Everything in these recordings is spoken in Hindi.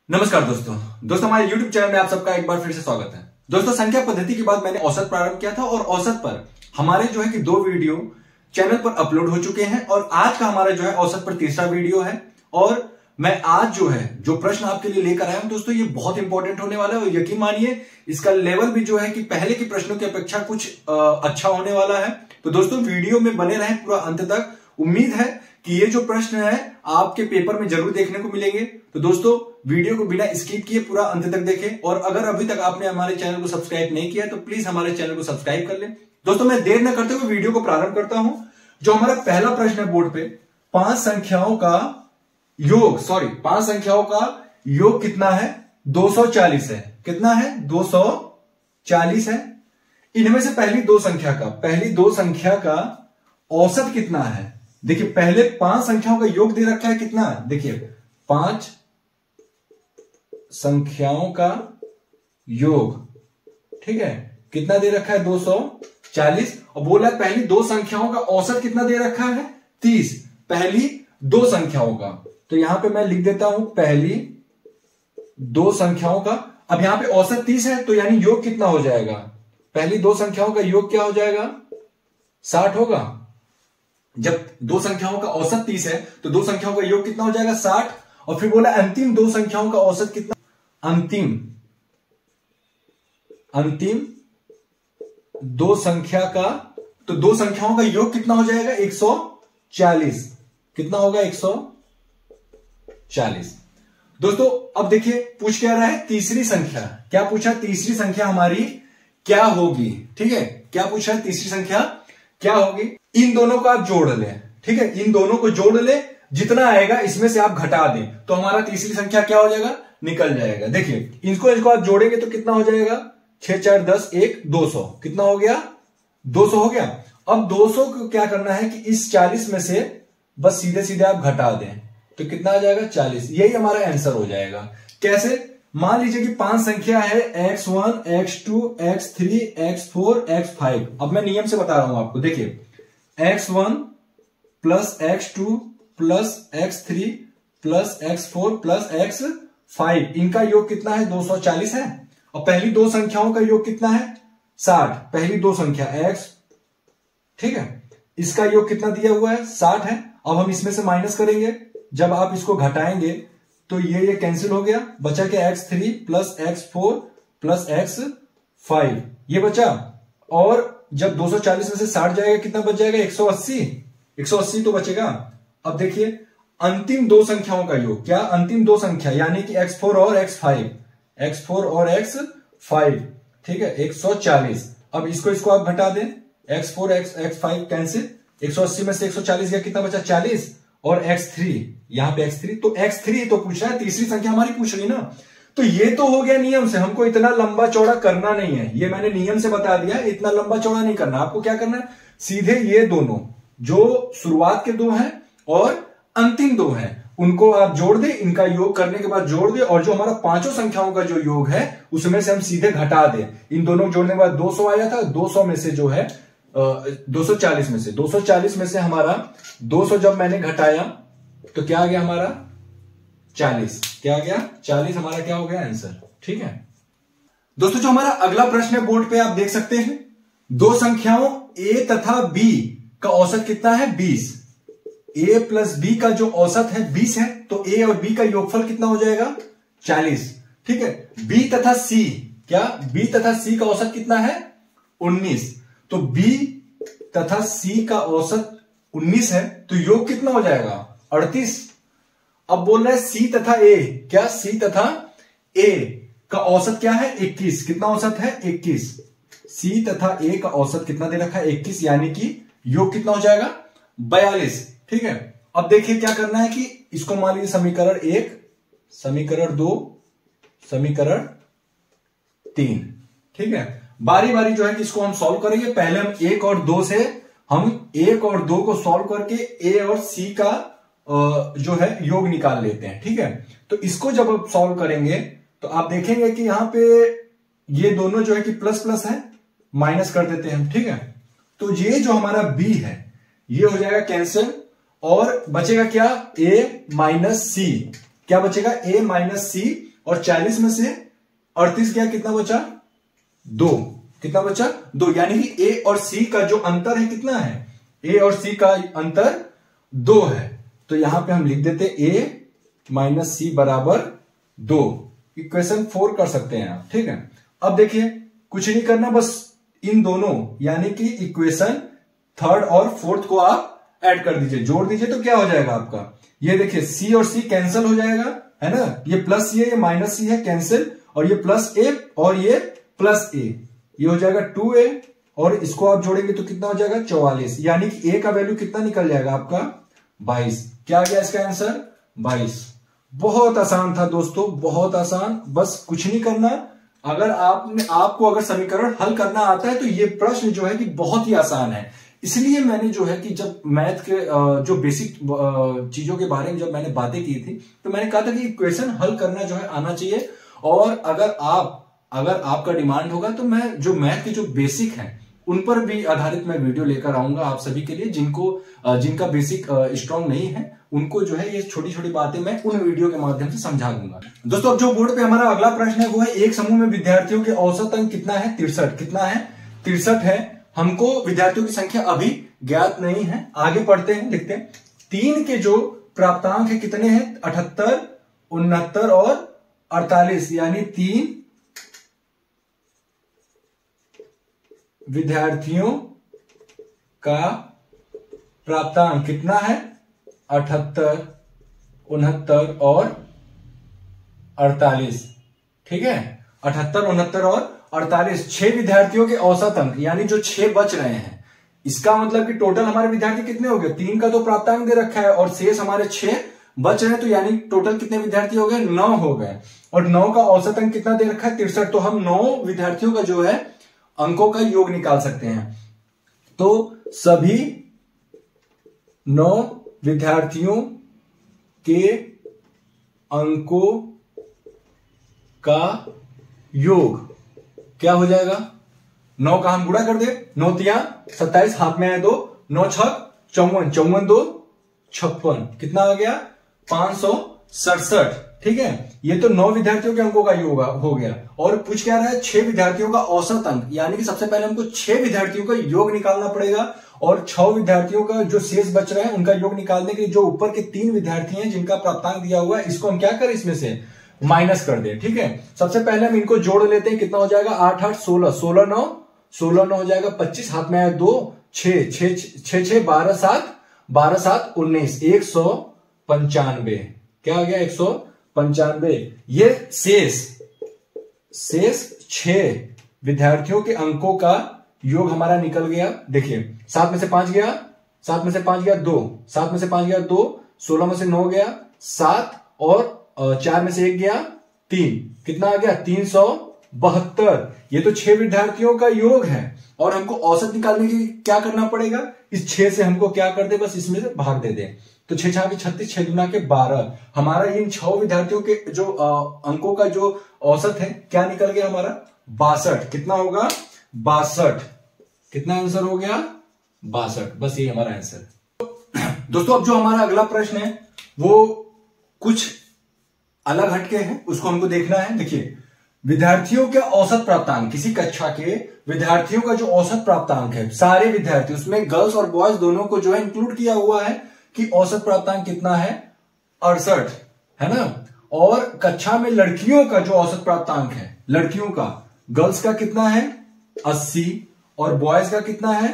नमस्कार दोस्तों हमारे YouTube चैनल में आप सबका एक बार फिर से स्वागत है। दोस्तों संख्या पद्धति के बाद मैंने औसत प्रारंभ किया था और औसत पर हमारे जो है कि 2 वीडियो चैनल पर अपलोड हो चुके हैं और आज का हमारा जो है औसत पर तीसरा वीडियो है। और मैं आज जो प्रश्न आपके लिए लेकर आया हूं दोस्तों, ये बहुत इंपॉर्टेंट होने वाला है और यकीन मानिए इसका लेवल भी जो है कि पहले के प्रश्नों की अपेक्षा कुछ अच्छा होने वाला है। तो दोस्तों वीडियो में बने रहें पूरा अंत तक। उम्मीद है कि ये जो प्रश्न है आपके पेपर में जरूर देखने को मिलेंगे। तो दोस्तों वीडियो को बिना स्किप किए पूरा अंत तक देखें और अगर अभी तक आपने हमारे चैनल को सब्सक्राइब नहीं किया तो प्लीज हमारे चैनल को सब्सक्राइब कर लें। दोस्तों मैं देर न करते हुए वीडियो को प्रारंभ करता हूं। जो हमारा पहला प्रश्न है बोर्ड पे, 5 संख्याओं का योग कितना है? 240 है। कितना है? 240 है। इनमें से पहली दो संख्या का औसत कितना है? देखिए पहले 5 संख्याओं का योग दे रखा है कितना? देखिए 5 संख्याओं का योग, ठीक है, कितना दे रखा है? 240। और बोला है पहली 2 संख्याओं का औसत कितना दे रखा है? 30। पहली 2 संख्याओं का, तो यहां पे मैं लिख देता हूं पहली 2 संख्याओं का। अब यहां पे औसत 30 है तो यानी योग कितना हो जाएगा? पहली 2 संख्याओं का योग क्या हो जाएगा? 60 होगा। जब 2 संख्याओं का औसत 30 है तो 2 संख्याओं का योग कितना हो जाएगा? 60। और फिर बोला अंतिम 2 संख्याओं का औसत कितना? अंतिम 2 संख्या का, तो 2 संख्याओं का योग कितना हो जाएगा? 140। कितना होगा? 140। दोस्तों अब देखिए पूछ क्या रहा है? तीसरी संख्या। क्या पूछा? तीसरी संख्या हमारी क्या होगी? ठीक है, क्या पूछा है? तीसरी संख्या क्या होगी? इन दोनों को आप जोड़ लें, ठीक है, इन दोनों को जोड़ ले, जितना आएगा इसमें से आप घटा दें तो हमारा तीसरी संख्या क्या हो जाएगा? निकल जाएगा। देखिए इसको आप जोड़ेंगे तो कितना हो जाएगा? 6 4 10 1 200। कितना हो गया? 200 हो गया। अब 200 को क्या करना है कि इस 40 में से बस सीधे सीधे आप घटा दें तो कितना आ जाएगा? 40। यही हमारा आंसर हो जाएगा। कैसे? मान लीजिए कि 5 संख्या है x1 x2 x3 x4 x5। अब मैं नियम से बता रहा हूं आपको। देखिए x1 plus x2 plus x3 plus x4 plus x5, इनका योग कितना है? 240 है। और पहली 2 संख्याओं का योग कितना है? 60। पहली 2 संख्या x, ठीक है, इसका योग कितना दिया हुआ है? 60 है। अब हम इसमें से माइनस करेंगे, जब आप इसको घटाएंगे तो ये कैंसिल हो गया, बचा क्या? x3 plus x4 plus x5 ये बचा। और जब 240 में से 60 जाएगा कितना बच जाएगा? 180। 180 तो बचेगा। अब देखिए अंतिम 2 संख्याओं का योग, क्या? अंतिम 2 संख्या यानी कि x4 और x5, ठीक है, 140। अब इसको आप घटा दें, x4 x5 कैंसिल, 180 में से 140 गया, कितना बचा? 40। और x3, यहां पे x3, तो x3 तो पूछ रहा है, तीसरी संख्या हमारी पूछ रही ना। तो ये तो हो गया नियम से, हमको इतना लंबा चौड़ा करना नहीं है, ये मैंने नियम से बता दिया, इतना लंबा चौड़ा नहीं करना। आपको क्या करना है? सीधे ये दोनों जो शुरुआत के 2 हैं और अंतिम 2 हैं उनको आप जोड़ दे, इनका योग करने के बाद जोड़ दे, और जो हमारा 5 संख्याओं का जो योग है उसमें से हम सीधे घटा दे। इन दोनों जोड़ने के बाद 200 आया था, 200 में से जो है 240 में से हमारा 200 जब मैंने घटाया तो क्या आ गया हमारा? 40। क्या आ गया? 40 हमारा क्या हो गया? आंसर। ठीक है दोस्तों, जो हमारा अगला प्रश्न है बोर्ड पे आप देख सकते हैं, 2 संख्याओं a तथा b का औसत कितना है? 20। a प्लस b का जो औसत है 20 है तो a और b का योगफल कितना हो जाएगा? 40। ठीक है, b तथा c, क्या? b तथा c का औसत कितना है? 19। तो b तथा c का औसत 19 है तो योग कितना हो जाएगा? 38। अब बोल रहा है c तथा a, क्या? c तथा a का औसत क्या है? 21। कितना औसत है? 21। c तथा a का औसत कितना दे रखा है? 21, यानी कि योग कितना हो जाएगा? 42। ठीक है, अब देखिए क्या करना है कि इसको मान लीजिए समीकरण 1, समीकरण 2, समीकरण 3। ठीक है, बारी बारी जो है कि इसको हम सॉल्व करेंगे। पहले हम 1 और 2 से, हम 1 और 2 को सॉल्व करके a और c का जो है योग निकाल लेते हैं। ठीक है, तो इसको जब आप सॉल्व करेंगे तो आप देखेंगे कि यहां पे ये दोनों जो है कि प्लस प्लस है, माइनस कर देते हैं हम। ठीक है, तो ये जो हमारा b है ये हो जाएगा कैंसिल और बचेगा क्या? a माइनस सी। क्या बचेगा? a माइनस सी और 40 में से 38 गया, कितना बचा? 2। कितना बचा? 2। यानी कि ए और सी का जो अंतर है कितना है? ए और सी का अंतर 2 है। तो यहां पे हम लिख देते ए माइनस सी बराबर 2। इक्वेशन 4 कर सकते हैं आप, ठीक है। अब देखिए कुछ नहीं करना, बस इन दोनों यानी कि इक्वेशन 3rd और 4th को आप ऐड कर दीजिए, जोड़ दीजिए, तो क्या हो जाएगा आपका? ये देखिए सी और सी कैंसिल हो जाएगा, है ना। ये प्लस सी है, ये माइनस सी है, कैंसिल, और ये प्लस ए और ये प्लस ए, ये हो जाएगा 2a, और इसको आप जोड़ेंगे तो कितना हो जाएगा? 44। यानी कि ए का वैल्यू कितना निकल जाएगा आपका? 22। क्या आ गया इसका आंसर? 22। बहुत आसान था दोस्तों, बहुत आसान। बस कुछ नहीं करना, अगर आपको अगर समीकरण हल करना आता है तो ये प्रश्न जो है कि बहुत ही आसान है। इसलिए मैंने जो है कि जब मैथ के जो बेसिक चीजों के बारे में जब मैंने बातें की थी तो मैंने कहा था कि इक्वेशन हल करना जो है आना चाहिए। और अगर आपका डिमांड होगा तो मैं जो मैथ के जो बेसिक हैं उन पर भी आधारित मैं वीडियो लेकर आऊंगा आप सभी के लिए, जिनका बेसिक स्ट्रांग नहीं है उनको जो है ये छोटी छोटी बातें मैं उन वीडियो के माध्यम से समझा दूंगा। दोस्तों अब जो बोर्ड पे हमारा अगला प्रश्न है वो है, एक समूह में विद्यार्थियों के औसत अंक कितना है? 63। कितना है? 63 है। हमको विद्यार्थियों की संख्या अभी ज्ञात नहीं है। आगे पढ़ते हैं, लिखते हैं 3 के जो प्राप्तांक है कितने हैं? 78, 69 और 48। यानी 3 विद्यार्थियों का प्राप्तांक कितना है? 78, 69 और 48। ठीक है, 78, 69 और 48। 6 विद्यार्थियों के औसत अंक, यानी जो 6 बच रहे हैं, इसका मतलब कि टोटल हमारे विद्यार्थी कितने हो गए? 3 का तो प्राप्तांक दे रखा है और शेष हमारे 6 बच रहे हैं, तो यानी टोटल कितने विद्यार्थी हो गए? 9 हो गए। और 9 का औसत अंक कितना दे रखा है? 63। तो हम 9 विद्यार्थियों का जो है अंकों का योग निकाल सकते हैं। तो सभी 9 विद्यार्थियों के अंकों का योग क्या हो जाएगा? 9 का हम गुणा कर दे, 9 तिया 27, हाथ में आए 2, 9 छक 54, 54 2 56, कितना आ गया? 567। ठीक है, ये तो 9 विद्यार्थियों के अंकों का योग हो गया। और पूछ क्या रहा है? 6 विद्यार्थियों का औसत अंक, यानी कि सबसे पहले हमको 6 विद्यार्थियों का योग निकालना पड़ेगा और 6 विद्यार्थियों का जो शेष बच रहे हैं उनका योग निकालने के लिए जो ऊपर के 3 विद्यार्थी हैं जिनका प्राप्तांक दिया हुआ है, इसको हम क्या करें? इसमें से माइनस कर दें। ठीक है, सबसे पहले हम इनको जोड़ लेते हैं। कितना हो जाएगा? 8 8 16, 16 9, 16 9 हो जाएगा 25, हाथ में आया 2, 6 6 6 6 12 7, 12 7 19, 195। क्या आ गया? 195। ये शेष 6 विद्यार्थियों के अंकों का योग हमारा निकल गया। देखिए 7 में से 5 गया, 7 में से 5 गया 2, 7 में से 5 गया 2, 16 में से 9 गया 7, और 4 में से 1 गया 3, कितना आ गया? 372। ये तो 6 विद्यार्थियों का योग है और हमको औसत निकालने के लिए क्या करना पड़ेगा? इस 6 से हमको क्या कर दे? बस इसमें से भाग दे दे। तो 6 6 36, 6 दूना के 12। हमारा इन 6 विद्यार्थियों के जो अंकों का जो औसत है क्या निकल गया हमारा? 62। कितना होगा? 62। कितना आंसर हो गया? 62। बस ये हमारा आंसर। दोस्तों अब जो हमारा अगला प्रश्न है वो कुछ अलग हटके है, उसको हमको देखना है। देखिए विद्यार्थियों के औसत प्राप्तांक, किसी कक्षा के विद्यार्थियों का जो औसत प्राप्तांक है, सारे विद्यार्थी, उसमें गर्ल्स और बॉयज दोनों को जो है इंक्लूड किया हुआ है कि औसत प्राप्तांक कितना है? 68, है ना। और कक्षा में लड़कियों का जो औसत प्राप्तांक है, लड़कियों का, गर्ल्स का कितना है? 80 और बॉयज का कितना है?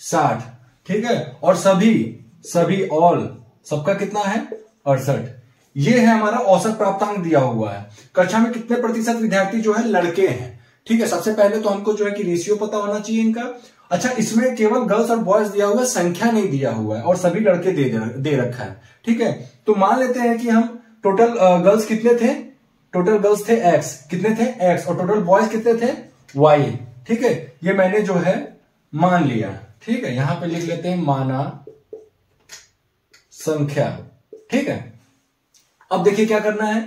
60। ठीक है, और सभी ऑल सबका कितना है? 68। ये है हमारा औसत प्राप्तांक दिया हुआ है। कक्षा में कितने प्रतिशत विद्यार्थी जो है लड़के हैं? ठीक है, सबसे पहले तो हमको जो है कि रेशियो पता होना चाहिए इनका। अच्छा, इसमें केवल गर्ल्स और बॉयज दिया हुआ है, संख्या नहीं दिया हुआ है, और सभी लड़के दे रखा है। ठीक है, तो मान लेते हैं कि हम टोटल गर्ल्स कितने थे? टोटल गर्ल्स थे X, कितने थे? X, और टोटल बॉयज कितने थे? Y। ठीक है, ये मैंने जो है मान लिया। ठीक है, यहां पे लिख लेते हैं माना संख्या। ठीक है, अब देखिए क्या करना है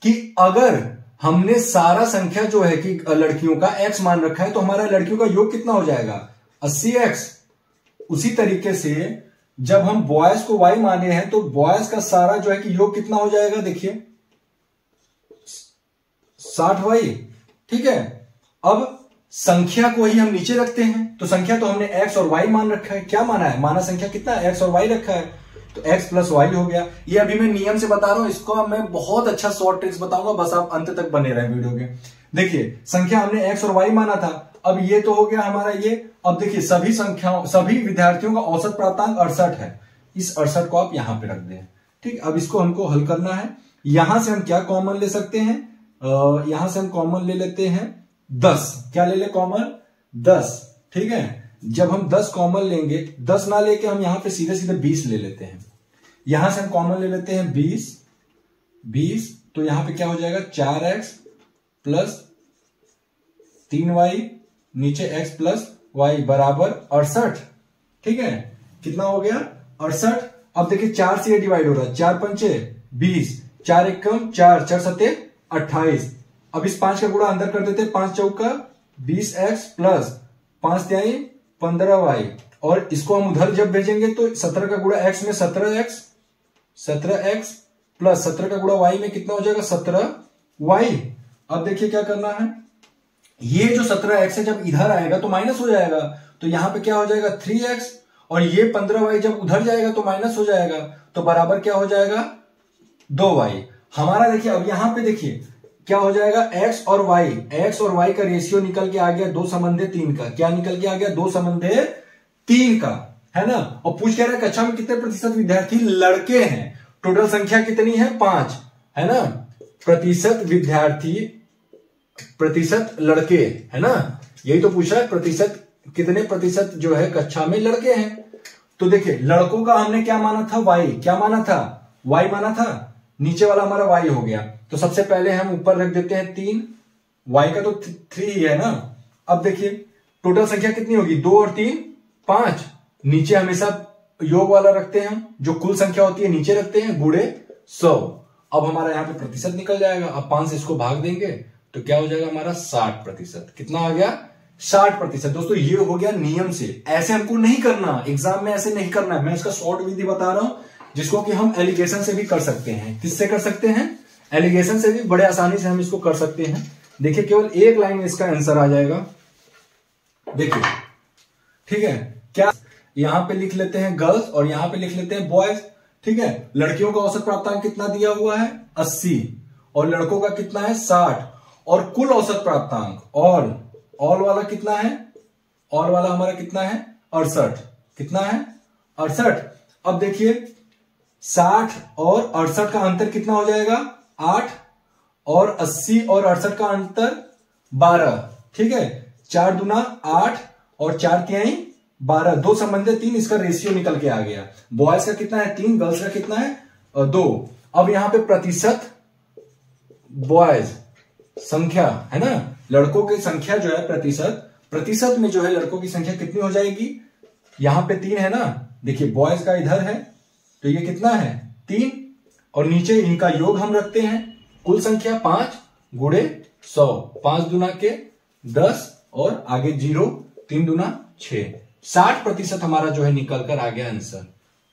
कि अगर हमने सारा संख्या जो है कि लड़कियों का X मान रखा है तो हमारा लड़कियों का योग कितना हो जाएगा? 80X। उसी तरीके से जब हम बॉयज को Y माने हैं तो बॉयज का सारा जो है कि योग कितना हो जाएगा? देखिए 60y, ठीक है। अब संख्या को ही हम नीचे रखते हैं, तो संख्या तो हमने x और y मान रखा है। क्या माना है? माना संख्या कितना है? x और y रखा है, तो x प्लस वाई हो गया। ये अभी मैं नियम से बता रहा हूं, इसको मैं बहुत अच्छा शॉर्ट ट्रिक्स बताऊंगा, बस आप अंत तक बने रहे वीडियो के। देखिए संख्या हमने x और y माना था, अब ये तो हो गया हमारा ये। अब देखिए सभी संख्याओं, सभी विद्यार्थियों का औसत प्राप्तांक 68 है। इस 68 को आप यहां पे रख दें, ठीक। अब इसको हमको हल करना है। यहां से हम क्या कॉमन ले सकते हैं? यहां से हम कॉमन ले लेते हैं 10। क्या ले ले कॉमन? 10, ठीक है। जब हम 10 कॉमन लेंगे, 10 ना लेके हम यहां पे सीधे सीधे 20 ले लेते हैं। यहां से हम कॉमन ले लेते हैं 20, तो यहां पे क्या हो जाएगा? 4x प्लस 3y, नीचे x प्लस y बराबर 68, ठीक है। कितना हो गया? 68। अब देखिए 4 से ये डिवाइड हो रहा है, 4 पंचे 20, 4 एकम 4, 4 सत्ते 28। अब इस 5 का गुणा अंदर कर देते हैं, 5 चौका 20x प्लस 5 तिहाई 15y, और इसको हम उधर जब भेजेंगे तो 17 का गुणा x में 17x प्लस 17 का गुणा y में कितना हो जाएगा? 17y। अब देखिए क्या करना है, ये जो 17x है जब इधर आएगा तो माइनस हो जाएगा, तो यहां पे क्या हो जाएगा? 3x, और ये 15y जब उधर जाएगा तो माइनस हो जाएगा, तो बराबर क्या हो जाएगा? 2y। हमारा देखिए अब यहां पे देखिए क्या हो जाएगा? x और y का रेशियो निकल के आ गया 2/3 का। क्या निकल के आ गया? 2/3 का, है ना। और पूछ कह रहा है कक्षा में कितने प्रतिशत विद्यार्थी लड़के हैं? टोटल संख्या कितनी है? 5, है ना। प्रतिशत विद्यार्थी, प्रतिशत लड़के, है ना। यही तो पूछा है, प्रतिशत कितने प्रतिशत जो है कक्षा में लड़के हैं। तो देखिए लड़कों का हमने क्या माना था? y। क्या माना था? y माना था। नीचे वाला हमारा y हो गया, तो सबसे पहले हम ऊपर रख देते हैं 3, y का तो 3 ही है ना। अब देखिए टोटल संख्या कितनी होगी? 2 और 3 5। नीचे हमेशा योग वाला रखते हैं हम, जो कुल संख्या होती है नीचे रखते हैं, गुणे 100। अब हमारा यहाँ पे प्रतिशत निकल जाएगा। अब 5 से इसको भाग देंगे तो क्या हो जाएगा हमारा? 60%। कितना आ गया? 60%। दोस्तों ये हो गया नियम से, ऐसे हमको नहीं करना, एग्जाम में ऐसे नहीं करना है। मैं इसका शॉर्ट विधि बता रहा हूं, जिसको कि हम एलिगेशन से भी कर सकते हैं। किससे कर सकते हैं? एलिगेशन से भी बड़े आसानी से हम इसको कर सकते हैं। देखिए केवल एक लाइन में इसका आंसर आ जाएगा। देखिए, ठीक है। क्या यहां पे लिख लेते हैं गर्ल्स और यहां पे लिख लेते हैं बॉयज, ठीक है। लड़कियों का औसत प्राप्तांक कितना दिया हुआ है? 80, और लड़कों का कितना है? 60। और कुल औसत प्राप्तांक ऑल वाला कितना है? ऑल वाला हमारा कितना है? 68। कितना है? 68। अब देखिए 60 और 68 का अंतर कितना हो जाएगा? 8, और 80 और 68 का अंतर 12, ठीक है। 4 दूना 8 और 4 तिहाई 12, 2/3, इसका रेशियो निकल के आ गया। बॉयज का कितना है? 3, गर्ल्स का कितना है? 2। अब यहां पे प्रतिशत बॉयज संख्या, है ना, लड़कों की संख्या जो है प्रतिशत में जो है लड़कों की संख्या कितनी हो जाएगी? यहां पे 3 है ना। देखिए बॉयज का इधर है, तो ये कितना है? 3, और नीचे इनका योग हम रखते हैं। कुल संख्या 5 गुणे 100, 5 दूना के 10 और आगे 0, 3 दूना 6। 60% हमारा जो है निकल कर आ गया आंसर,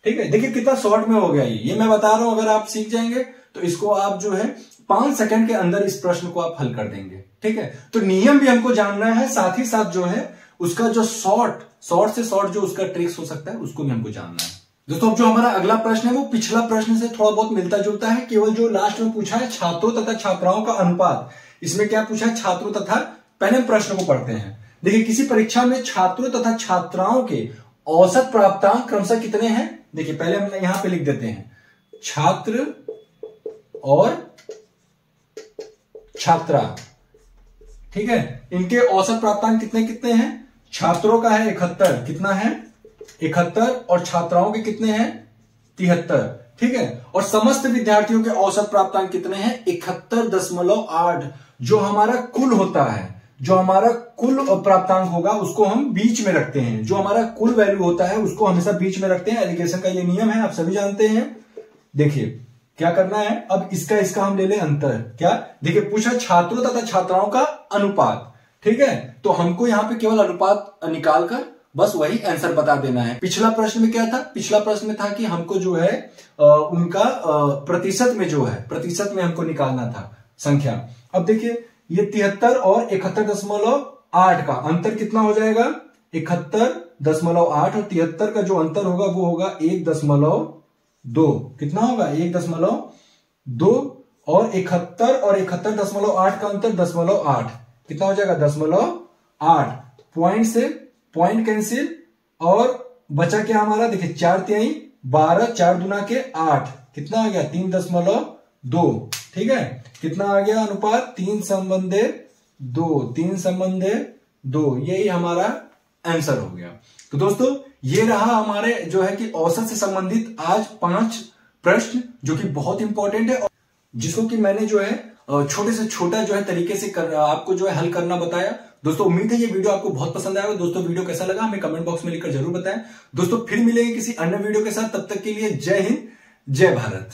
ठीक है। देखिए कितना शॉर्ट में हो गया ये मैं बता रहा हूं। अगर आप सीख जाएंगे तो इसको आप जो है 5 सेकंड के अंदर इस प्रश्न को आप हल कर देंगे, ठीक है। तो नियम भी हमको जानना है, साथ ही साथ जो है उसका जो शॉर्ट से शॉर्ट जो उसका ट्रिक्स हो सकता है उसको भी हमको जानना है। दोस्तों अब जो हमारा अगला प्रश्न है वो पिछला प्रश्न से थोड़ा बहुत मिलता जुलता है, केवल जो लास्ट में पूछा है छात्रों तथा छात्राओं का अनुपात। इसमें क्या पूछा है? छात्रों तथा, पहले हम प्रश्न को पढ़ते हैं। देखिए किसी परीक्षा में छात्रों तथा छात्राओं के औसत प्राप्तांक क्रमशः कितने हैं? देखिए पहले हम यहां पे लिख देते हैं छात्र और छात्रा, ठीक है। इनके औसत प्राप्तांक कितने कितने हैं? छात्रों का है 71, कितना है? 71, और छात्राओं के कितने हैं? 73, ठीक है। और समस्त विद्यार्थियों के औसत प्राप्तांक कितने हैं? 71.8। जो हमारा कुल होता है, जो हमारा कुल प्राप्तांक होगा उसको हम बीच में रखते हैं। जो हमारा कुल वैल्यू होता है उसको हमेशा बीच में रखते हैं। एलिगेशन का ये नियम है, आप सभी जानते हैं। देखिए क्या करना है, अब इसका हम ले लें अंतर। क्या? देखिए पूछा छात्रों तथा छात्राओं का अनुपात, ठीक है। तो हमको यहां पे केवल अनुपात निकालकर बस वही आंसर बता देना है। पिछला प्रश्न में क्या था? पिछला प्रश्न में था कि हमको जो है उनका प्रतिशत में जो है, प्रतिशत में हमको निकालना था संख्या। अब देखिए ये 73 और 71.8 का अंतर कितना हो जाएगा? 71.8 और 73 का जो अंतर होगा वो होगा 1.2। कितना होगा? 1.2 और 71 और 71.8 का अंतर 0.8। कितना हो जाएगा? 0.8। पॉइंट से पॉइंट कैंसिल और बचा क्या हमारा? देखिए 4×3 12, 4 दूना के 8, कितना आ गया? 3.2। ठीक है, कितना आ गया अनुपात? 3:2। 3:2, यही हमारा आंसर हो गया। तो दोस्तों ये रहा हमारे जो है कि औसत से संबंधित आज 5 प्रश्न, जो कि बहुत इंपॉर्टेंट है, जिसको कि मैंने जो है छोटे से छोटा जो है तरीके से आपको जो है हल करना बताया। दोस्तों उम्मीद है ये वीडियो आपको बहुत पसंद आएगा। दोस्तों वीडियो कैसा लगा हमें कमेंट बॉक्स में लिखकर जरूर बताएं। दोस्तों फिर मिलेंगे किसी अन्य वीडियो के साथ, तब तक के लिए जय हिंद, जय भारत।